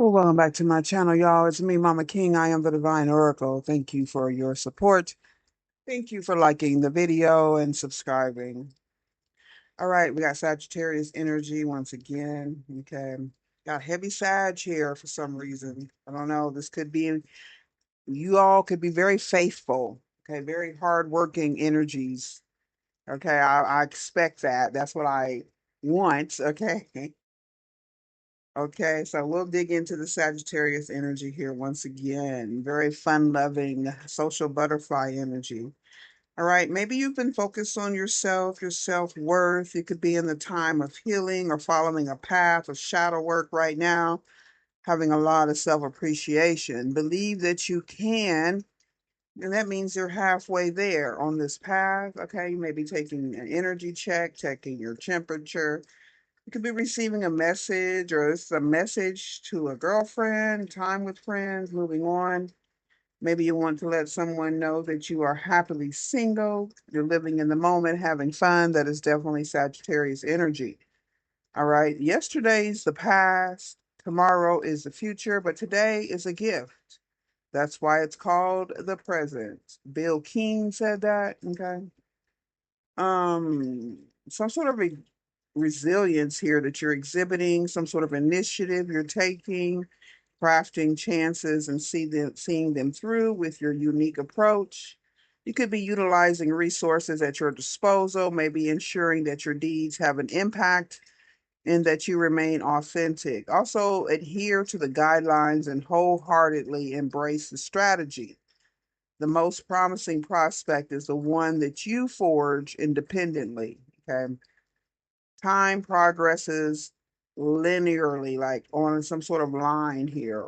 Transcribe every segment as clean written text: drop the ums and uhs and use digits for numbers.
Well, welcome back to my channel, y'all. It's me, Mama King. I am the Divine Oracle. Thank you for your support. Thank you for liking the video and subscribing. All right, we got Sagittarius energy once again. Okay. Got heavy Sag here for some reason. I don't know. This could be, you all could be very faithful. Okay. Very hardworking energies. Okay. I expect that. That's what I want. Okay. Okay, so we'll dig into the Sagittarius energy here once again. Very fun-loving, social butterfly energy. All right, maybe you've been focused on yourself, your self-worth. You could be in the time of healing or following a path of shadow work right now, having a lot of self-appreciation. Believe that you can, and that means you're halfway there on this path. Okay, you may be taking an energy check, checking your temperature. You could be receiving a message, or it's a message to a girlfriend, time with friends, moving on. Maybe you want to let someone know that you are happily single, you're living in the moment, having fun. That is definitely Sagittarius energy. All right. Yesterday's the past, tomorrow is the future, but today is a gift. That's why it's called the present. Bill King said that. Okay. Some sort of resilience here that you're exhibiting, some sort of initiative you're taking, crafting chances and seeing them through with your unique approach. You could be utilizing resources at your disposal, maybe ensuring that your deeds have an impact and that you remain authentic. Also, adhere to the guidelines and wholeheartedly embrace the strategy. The most promising prospect is the one that you forge independently. Okay. Time progresses linearly, like on some sort of line here,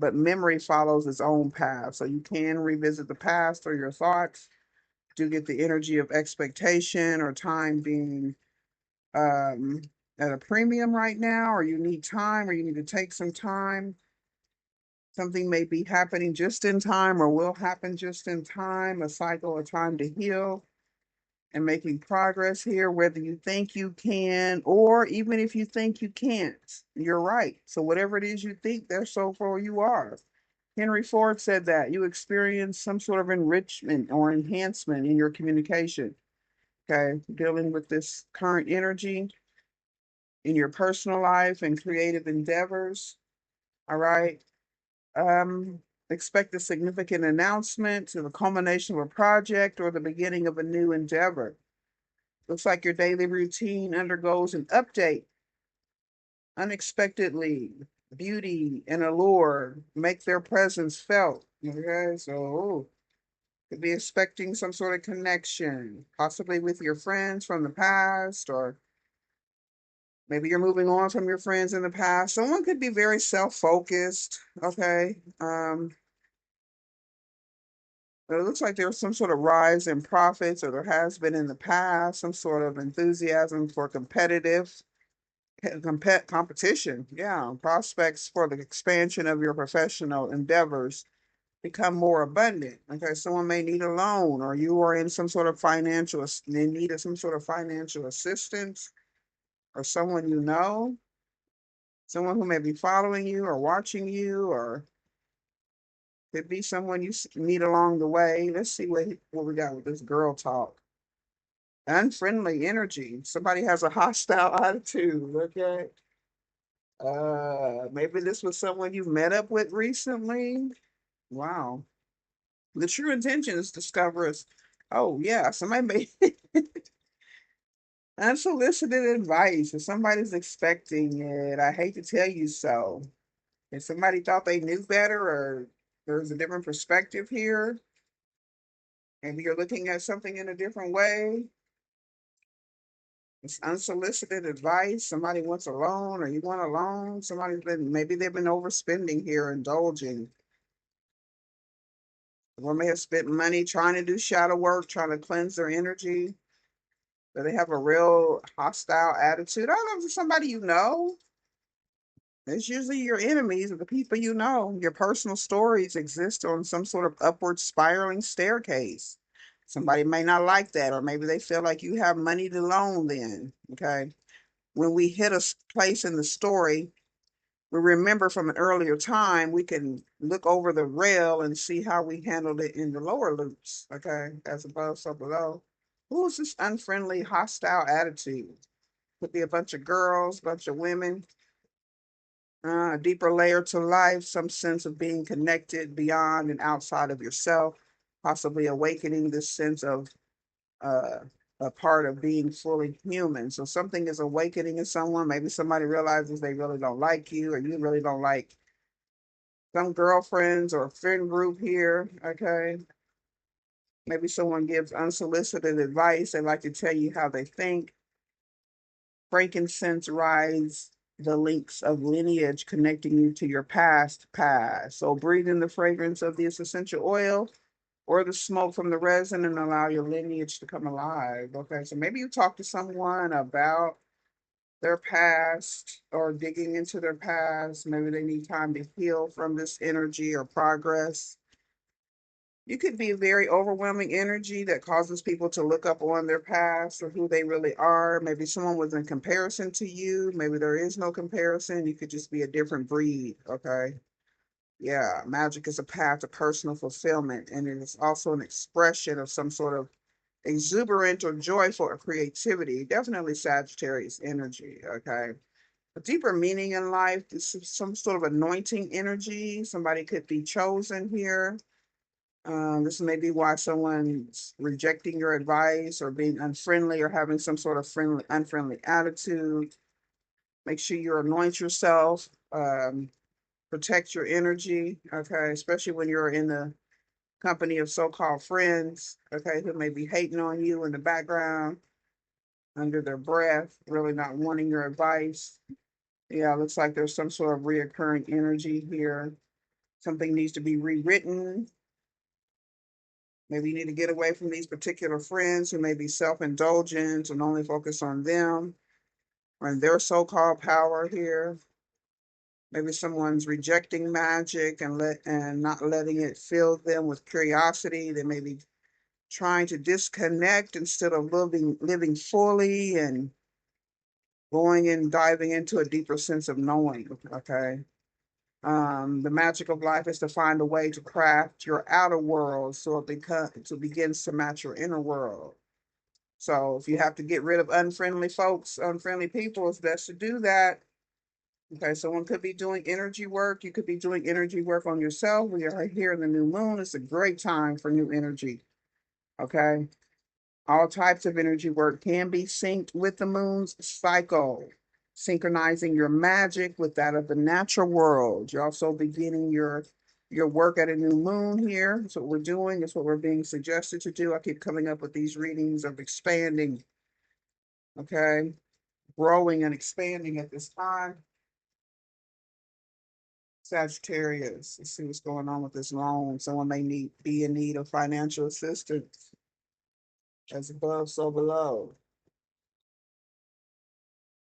but memory follows its own path. So you can revisit the past or your thoughts to get the energy of expectation or time being um, at a premium right now, or you need time, or you need to take some time. Something may be happening just in time or will happen just in time, a cycle of time to heal and making progress here, whether you think you can, or even if you think you can't, you're right. So whatever it is you think, that's so far you are. Henry Ford said that you experience some sort of enrichment or enhancement in your communication. Okay, dealing with this current energy in your personal life and creative endeavors. All right. Um, expect a significant announcement to the culmination of a project or the beginning of a new endeavor. Looks like your daily routine undergoes an update. Unexpectedly, beauty and allure make their presence felt. Okay, so could be expecting some sort of connection, possibly with your friends from the past, or maybe you're moving on from your friends in the past. Someone could be very self-focused. Okay. But it looks like there's some sort of rise in profits, or there has been in the past, some sort of enthusiasm for competition. Yeah, prospects for the expansion of your professional endeavors become more abundant. Okay, someone may need a loan, or you are in some sort of they need some sort of financial assistance, or someone you know, someone who may be following you or watching you, or could be someone you meet along the way. Let's see what we got with this girl talk. Unfriendly energy. Somebody has a hostile attitude. Okay. Maybe this was someone you've met up with recently. Wow. The true intention is discoverers. Oh yeah, somebody may unsolicited advice. If somebody's expecting it, I hate to tell you so. If somebody thought they knew better, or there's a different perspective here, maybe you're looking at something in a different way. It's unsolicited advice. Somebody wants a loan, or you want a loan. Maybe they've been overspending here, indulging. One may have spent money trying to do shadow work, trying to cleanse their energy, but they have a real hostile attitude. I don't know if it's somebody you know. It's usually your enemies or the people you know. Your personal stories exist on some sort of upward spiraling staircase. Somebody may not like that, or maybe they feel like you have money to loan then. Okay. When we hit a place in the story we remember from an earlier time, we can look over the rail and see how we handled it in the lower loops, okay, as above, so below. Who's this unfriendly, hostile attitude? Could be a bunch of girls, bunch of women, a deeper layer to life, some sense of being connected beyond and outside of yourself, possibly awakening this sense of uh, a part of being fully human. So something is awakening in someone. Maybe somebody realizes they really don't like you, or you really don't like some girlfriends or friend group here. Okay. Maybe someone gives unsolicited advice. They like to tell you how they think. Frankincense rides the links of lineage connecting you to your past. So breathe in the fragrance of this essential oil or the smoke from the resin and allow your lineage to come alive. Okay, so maybe you talk to someone about their past or digging into their past. Maybe they need time to heal from this energy or progress. You could be a very overwhelming energy that causes people to look up on their past or who they really are. Maybe someone was in comparison to you. Maybe there is no comparison. You could just be a different breed. Okay. Yeah. Magic is a path to personal fulfillment, and it is also an expression of some sort of exuberant or joyful or creativity. Definitely Sagittarius energy. Okay. A deeper meaning in life. This is some sort of anointing energy. Somebody could be chosen here. This may be why someone's rejecting your advice or being unfriendly or having some sort of unfriendly attitude. Make sure you anoint yourself, protect your energy, okay, especially when you're in the company of so-called friends, okay, who may be hating on you in the background under their breath, really not wanting your advice. Yeah, it looks like there's some sort of reoccurring energy here. Something needs to be rewritten. Maybe you need to get away from these particular friends who may be self-indulgent and only focus on them or in their so-called power here. Maybe someone's rejecting magic and not letting it fill them with curiosity. They may be trying to disconnect instead of living fully and going and diving into a deeper sense of knowing. Okay. The magic of life is to find a way to craft your outer world so it begins to match your inner world. So if you have to get rid of unfriendly folks, unfriendly people, it's best to do that. Okay, someone could be doing energy work. You could be doing energy work on yourself. We are here in the new moon. It's a great time for new energy. Okay. All types of energy work can be synced with the moon's cycle, synchronizing your magic with that of the natural world. You're also beginning your work at a new moon here. That's what we're doing. It's what we're being suggested to do. I keep coming up with these readings of expanding, okay, growing and expanding at this time. Sagittarius, let's see what's going on with this loan. Someone may be in need of financial assistance. As above, so below.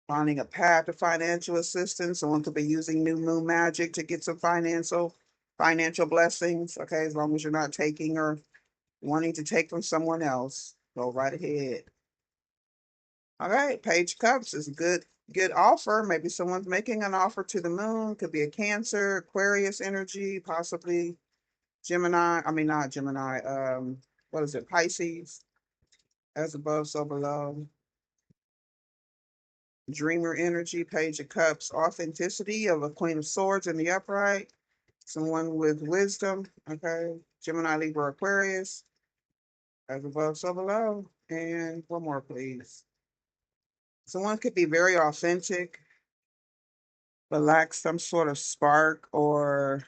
Finding a path to financial assistance. Someone could be using new moon magic to get some financial blessings. Okay, as long as you're not taking or wanting to take from someone else, go right ahead. All right, Page of Cups is a good offer. Maybe someone's making an offer to the moon. Could be a Cancer, Aquarius energy, possibly Gemini. I mean, not Gemini. What is it? Pisces. As above, so below. Dreamer energy, Page of Cups, authenticity of a Queen of Swords in the upright. Someone with wisdom. Okay. Gemini, Libra, Aquarius. As above, so below. And one more, please. Someone could be very authentic, but lack some sort of spark or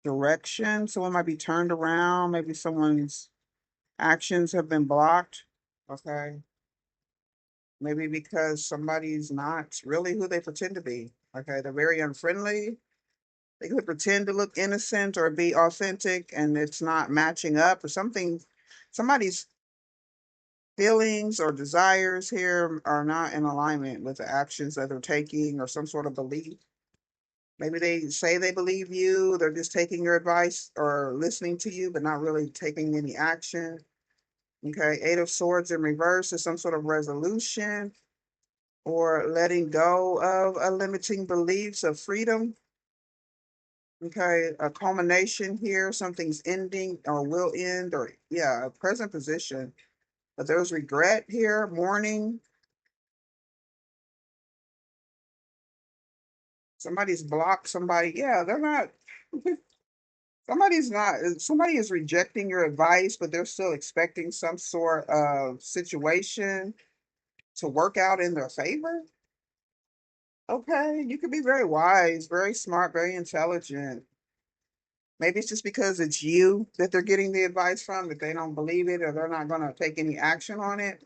direction. Someone might be turned around. Maybe someone's actions have been blocked. Okay. Maybe because somebody's not really who they pretend to be. Okay. They're very unfriendly. They could pretend to look innocent or be authentic and it's not matching up or something. Somebody's feelings or desires here are not in alignment with the actions that they're taking or some sort of belief. Maybe they say they believe you, they're just taking your advice or listening to you, but not really taking any action. Okay, Eight of Swords in reverse is some sort of resolution or letting go of a limiting beliefs of freedom. Okay, a culmination here, something's ending or will end, or yeah, a present position. But there's regret here, mourning. Somebody's blocked somebody. Yeah, they're not, somebody is rejecting your advice, but they're still expecting some sort of situation to work out in their favor. Okay, you could be very wise, very smart, very intelligent. Maybe it's just because it's you that they're getting the advice from, that they don't believe it or they're not going to take any action on it.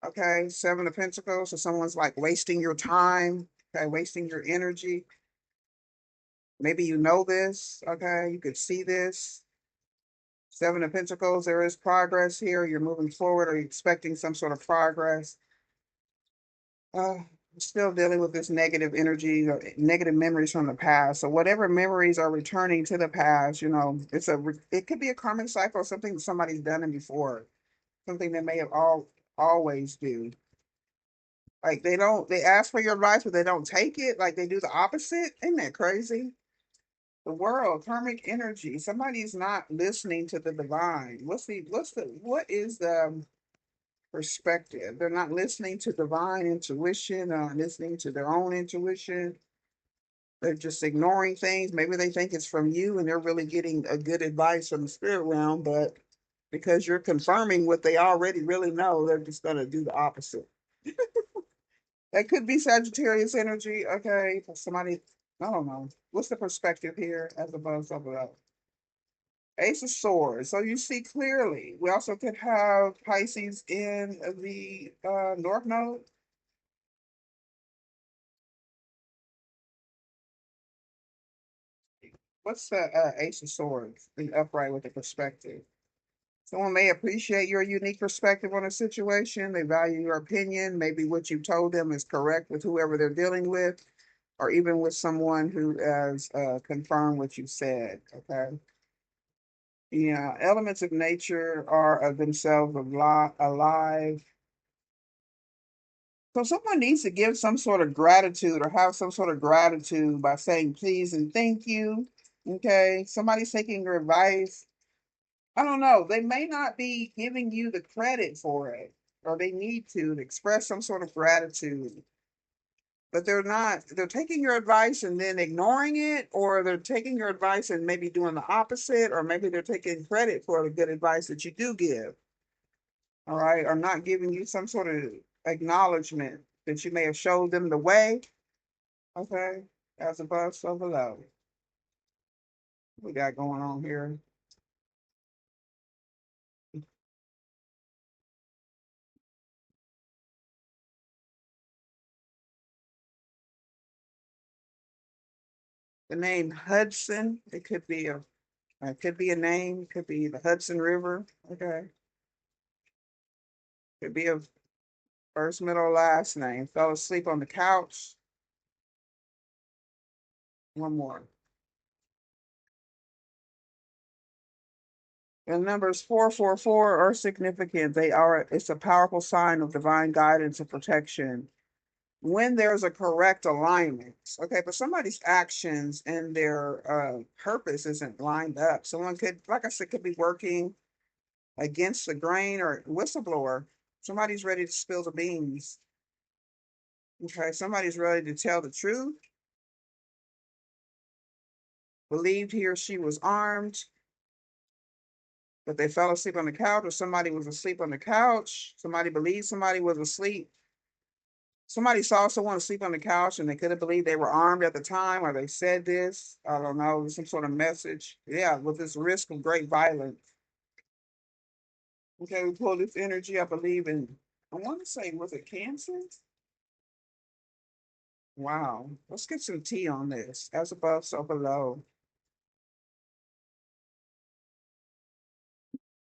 Okay, Seven of Pentacles. So someone's like wasting your time, okay, wasting your energy. Maybe you know this, okay, you could see this. Seven of Pentacles, there is progress here. You're moving forward or you're expecting some sort of progress. Uh, Still dealing with this negative energy, negative memories from the past. So whatever memories are returning to the past, it could be a karmic cycle, something that somebody's done it before, something they may have always do. Like they ask for your advice, but they don't take it. Like they do the opposite. Isn't that crazy? The world, karmic energy. Somebody's not listening to the divine. What is the perspective? They're not listening to divine intuition, listening to their own intuition. They're just ignoring things. Maybe they think it's from you and they're really getting a good advice from the spirit realm, but because you're confirming what they already really know, they're just going to do the opposite. That could be Sagittarius energy. Okay, for somebody, I don't know. What's the perspective here as above, so below? Ace of Swords. So you see clearly. We also could have Pisces in the North Node. What's the Ace of Swords in upright with the perspective? Someone may appreciate your unique perspective on a situation. They value your opinion. Maybe what you told them is correct with whoever they're dealing with, or even with someone who has confirmed what you said. Okay. Yeah, elements of nature are of themselves alive. So someone needs to give some sort of gratitude or have some sort of gratitude by saying please and thank you. Okay. Somebody's taking your advice. I don't know. They may not be giving you the credit for it, or they need to express some sort of gratitude. But they're not, they're taking your advice and then ignoring it, or they're taking your advice and maybe doing the opposite, or maybe they're taking credit for the good advice that you do give. All right, or not giving you some sort of acknowledgement that you may have showed them the way. Okay, as above, so below. What we got going on here? The name Hudson. It could be a name. It could be the Hudson River. Okay, could be a first, middle, last name. Fell asleep on the couch. One more. The numbers 444 are significant. It's a powerful sign of divine guidance and protection when there's a correct alignment. Okay, but somebody's actions and their purpose isn't lined up. Someone could, like I said, could be working against the grain or whistleblower. Somebody's ready to spill the beans. Okay, somebody's ready to tell the truth, believed he or she was armed, but they fell asleep on the couch, or somebody was asleep on the couch. Somebody believed somebody was asleep. Somebody saw someone asleep on the couch and they could have believed they were armed at the time, or they said this. I don't know, some sort of message. Yeah, with this risk of great violence. Okay, we pull this energy, I believe in, I want to say, was it Cancer? Wow. Let's get some tea on this. As above, so below.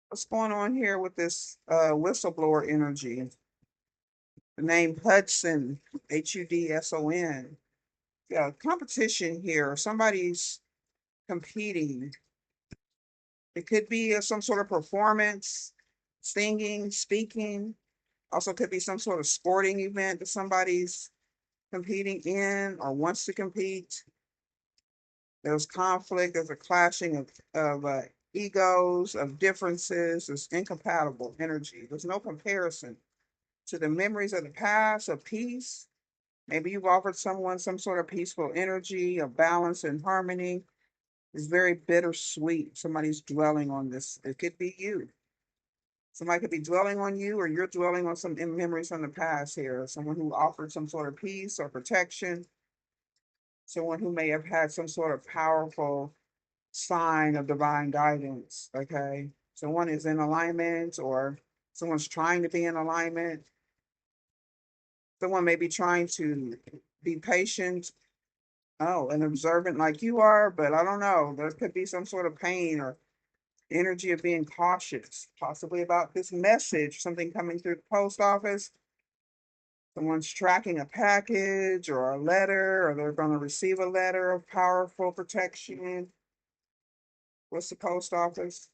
What's going on here with this whistleblower energy? The name Hudson, Hudson. Yeah, competition here. Somebody's competing. It could be some sort of performance, singing, speaking. Also could be some sort of sporting event that somebody's competing in or wants to compete. There's conflict, there's a clashing of egos, of differences, there's incompatible energy. There's no comparison to the memories of the past, of peace. Maybe you've offered someone some sort of peaceful energy, of balance and harmony. It's very bittersweet. Somebody's dwelling on this. It could be you. Somebody could be dwelling on you, or you're dwelling on some memories from the past here. Someone who offered some sort of peace or protection. Someone who may have had some sort of powerful sign of divine guidance. Okay. Someone is in alignment, or someone's trying to be in alignment. Someone may be trying to be patient, oh, and observant like you are, but I don't know. There could be some sort of pain or energy of being cautious, possibly about this message, something coming through the post office. Someone's tracking a package or a letter, or they're going to receive a letter of powerful protection. What's the post office?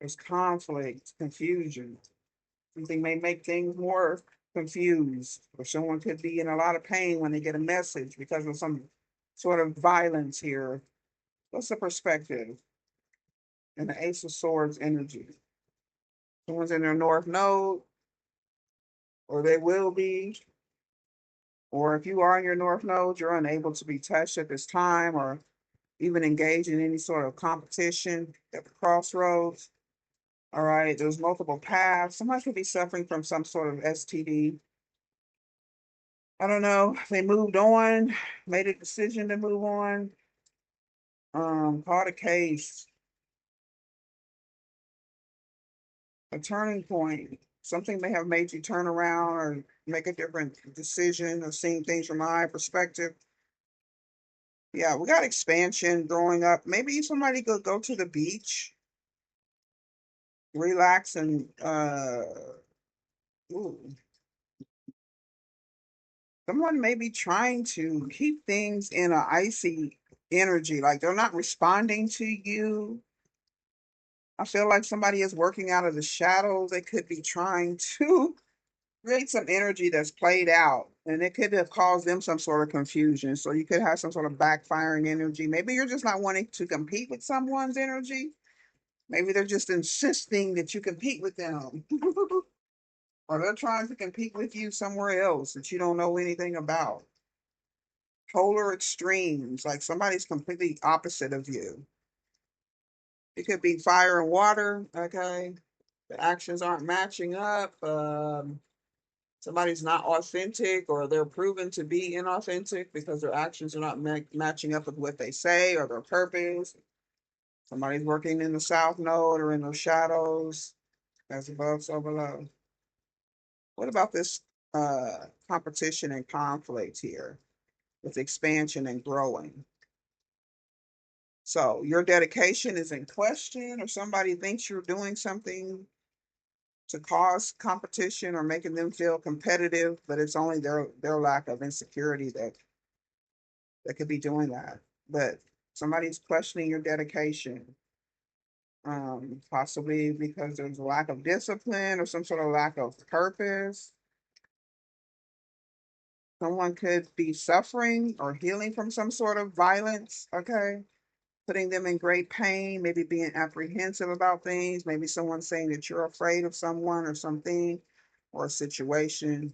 There's conflict, confusion. Something may make things more confused, or someone could be in a lot of pain when they get a message because of some sort of violence here. What's the perspective? And the Ace of Swords energy. Someone's in their North Node, or they will be, or if you are in your North Node, you're unable to be touched at this time, or even engage in any sort of competition at the crossroads. All right, there's multiple paths. Somebody could be suffering from some sort of STD. I don't know. They moved on, made a decision to move on. Caught a case, a turning point. Something may have made you turn around or make a different decision or seeing things from a higher perspective. Yeah, we got expansion growing up. Maybe somebody could go to the beach, relax, and ooh, someone may be trying to keep things in an icy energy, like they're not responding to you. I feel like somebody is working out of the shadows. They could be trying to create some energy that's played out, and it could have caused them some sort of confusion. So you could have some sort of backfiring energy. Maybe you're just not wanting to compete with someone's energy. Maybe they're just insisting that you compete with them. Or they're trying to compete with you somewhere else that you don't know anything about. Polar extremes, like somebody's completely opposite of you. It could be fire and water, okay? The actions aren't matching up. Somebody's not authentic, or they're proven to be inauthentic because their actions are not matching up with what they say or their purpose. Somebody's working in the south node or in those shadows, as above, so below. What about this competition and conflict here with expansion and growing? So your dedication is in question, or somebody thinks you're doing something to cause competition or making them feel competitive, but it's only their lack of insecurity that could be doing that. But somebody's questioning your dedication, possibly because there's a lack of discipline or some sort of lack of purpose. Someone could be suffering or healing from some sort of violence, okay? Putting them in great pain, maybe being apprehensive about things, maybe someone saying that you're afraid of someone or something or a situation,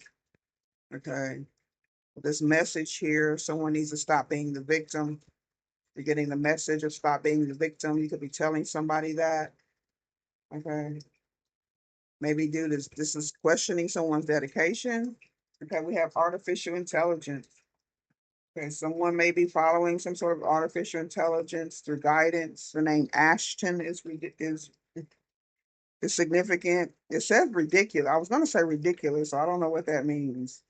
okay? This message here, someone needs to stop being the victim. You're getting the message of stop being the victim. You could be telling somebody that, okay? Maybe due to this is questioning someone's dedication. Okay, we have artificial intelligence. Okay, someone may be following some sort of artificial intelligence through guidance. The name Ashton is significant. It says ridiculous. I was going to say ridiculous. So I don't know what that means.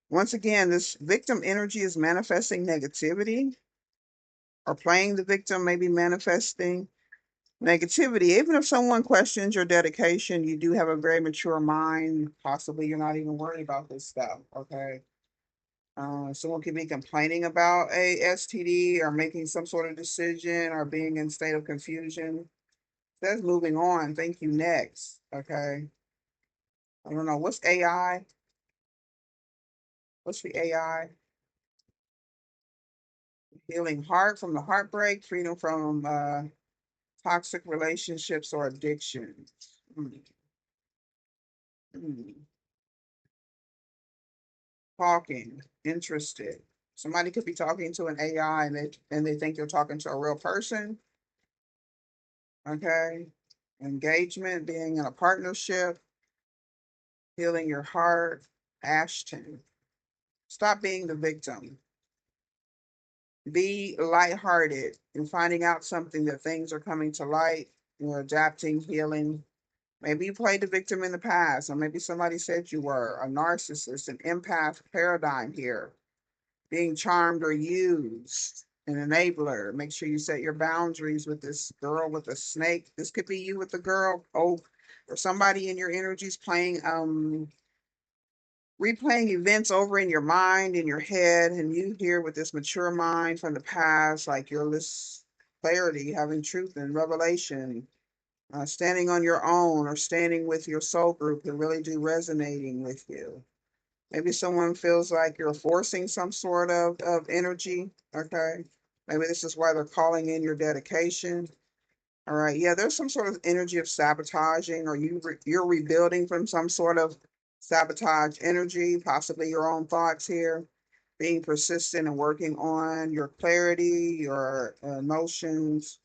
Once again, this victim energy is manifesting negativity, or playing the victim may be manifesting negativity. Even if someone questions your dedication, you do have a very mature mind. Possibly you're not even worried about this stuff. Okay. Someone could be complaining about a STD or making some sort of decision or being in state of confusion. That's moving on. Thank you. Next. Okay. I don't know. What's AI? What's the AI? Healing heart from the heartbreak, freedom from toxic relationships or addictions. Hmm. Hmm. Talking, interested. Somebody could be talking to an AI and they think you're talking to a real person. Okay. Engagement, being in a partnership, healing your heart. Ashton. Stop being the victim. Be lighthearted and finding out something that things are coming to light. You're adapting, healing. Maybe you played the victim in the past, or maybe somebody said you were a narcissist, an empath paradigm here, being charmed or used, an enabler. Make sure you set your boundaries with this girl with a snake. This could be you with the girl. Oh, or somebody in your energies playing replaying events over in your mind, in your head, and you here with this mature mind from the past, like your this clarity, having truth and revelation, standing on your own or standing with your soul group and really do resonating with you. Maybe someone feels like you're forcing some sort of energy. Okay. Maybe this is why they're calling in your dedication. All right. Yeah, there's some sort of energy of sabotaging, or you're rebuilding from some sort of sabotage energy, possibly your own thoughts here, being persistent and working on your clarity, your emotions,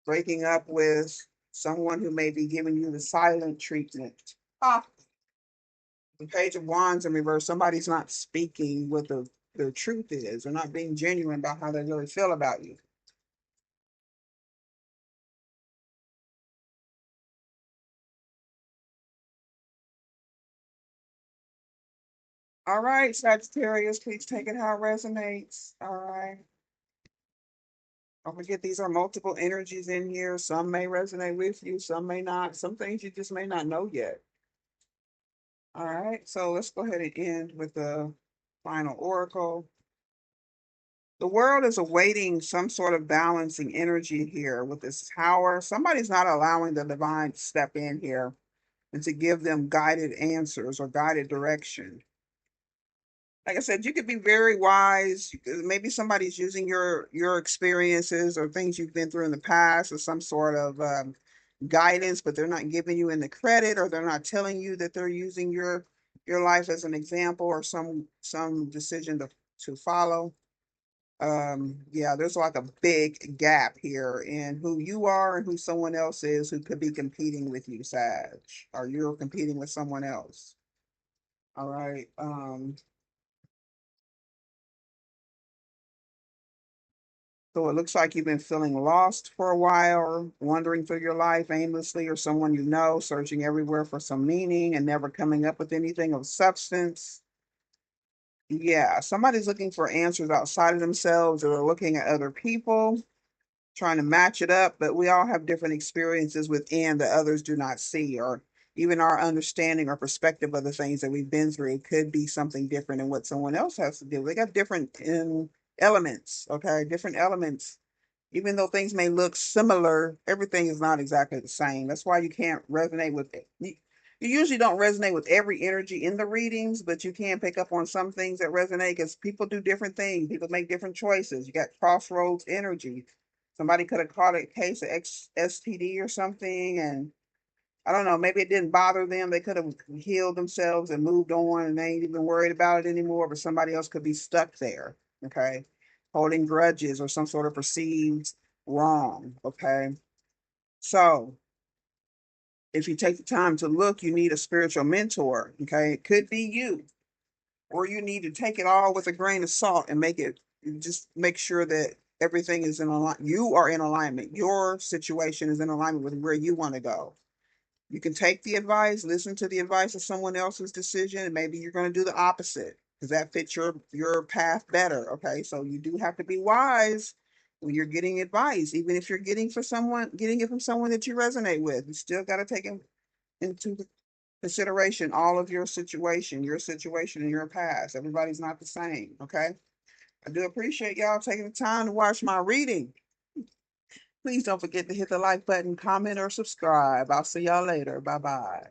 breaking up with someone who may be giving you the silent treatment. Ah, the Page of Wands in reverse, somebody's not speaking what the truth is, or not being genuine about how they really feel about you. All right, Sagittarius, please take it how it resonates. All right. Don't forget these are multiple energies in here. Some may resonate with you, some may not. Some things you just may not know yet. All right, so let's go ahead and end with the final oracle. The world is awaiting some sort of balancing energy here with this tower. Somebody's not allowing the divine to step in here and to give them guided answers or guided direction. Like I said, you could be very wise. Maybe somebody's using your experiences or things you've been through in the past as some sort of guidance, but they're not giving you in the credit, or they're not telling you that they're using your life as an example or some decision to follow. Yeah, there's like a big gap here in who you are and who someone else is who could be competing with you, Sag, or you're competing with someone else. All right. So it looks like you've been feeling lost for a while, wandering through your life aimlessly, or someone you know, searching everywhere for some meaning and never coming up with anything of substance. Yeah, somebody's looking for answers outside of themselves, or they're looking at other people, trying to match it up, but we all have different experiences within that others do not see, or even our understanding or perspective of the things that we've been through could be something different than what someone else has to do. They got different elements, okay? Different elements. Even though things may look similar, everything is not exactly the same. That's why you can't resonate with it. You usually don't resonate with every energy in the readings, but you can pick up on some things that resonate because people do different things. People make different choices. You got crossroads energy. Somebody could have caught a case of STD or something, and I don't know, maybe it didn't bother them. They could have healed themselves and moved on and they ain't even worried about it anymore, but somebody else could be stuck there, okay? Holding grudges or some sort of perceived wrong, okay? So if you take the time to look, you need a spiritual mentor, okay? It could be you, or you need to take it all with a grain of salt and just make sure that everything is in alignment. You are in alignment. Your situation is in alignment with where you want to go. You can take the advice, listen to the advice of someone else's decision, and maybe you're going to do the opposite because that fits your path better. Okay, so you do have to be wise when you're getting advice, even if you're getting it from someone that you resonate with. You still got to take into consideration all of your situation, and your past. Everybody's not the same. Okay, I do appreciate y'all taking the time to watch my reading. Please don't forget to hit the like button, comment, or subscribe. I'll see y'all later. Bye bye.